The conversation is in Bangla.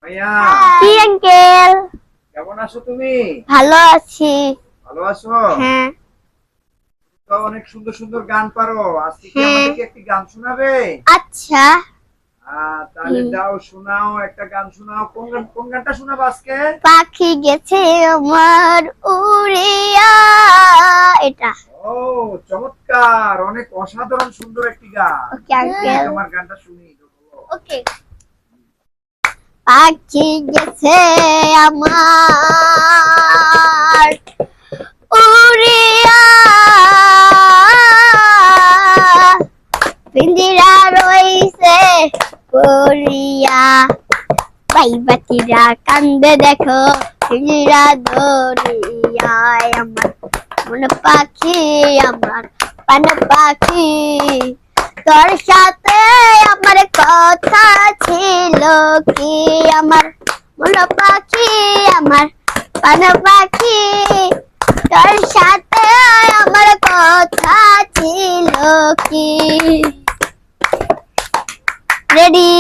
মাইয়া কি আঙ্কেল? কেমন আছো তুমি? ভালো আছি। ভালো আছো? হ্যাঁ তো অনেক সুন্দর সুন্দর গান পারো, আজকে কি হ্যাঁ। আমাদেরকে একটি গান শোনাবে? আচ্ছা তাহলে দাও, শোনাও, একটা গান শোনাও। কোন গানটা শোনাবো আজকে? পাখি গেছে আমার উড়িয়া, এটা। ও চমৎকার, অনেক অসাধারণ সুন্দর একটি গান। Okay uncle. তোমার গানটা শুনি তো বলো। ওকে। পাখি গেছে আমার উড়িয়া, পিঞ্জিরা রইছে করিয়া, বাইবাতিরা কান্দে দেখো পিঞ্জিরা ধরিয়ায়। আমার মন পাখি, আমার পান পাখি, তোর সাথে আমার কথা ছিল কি? আমার মন পাখি, আমার পান পাখি, তোর সাথে আমার কথা ছিল কি? রেডি?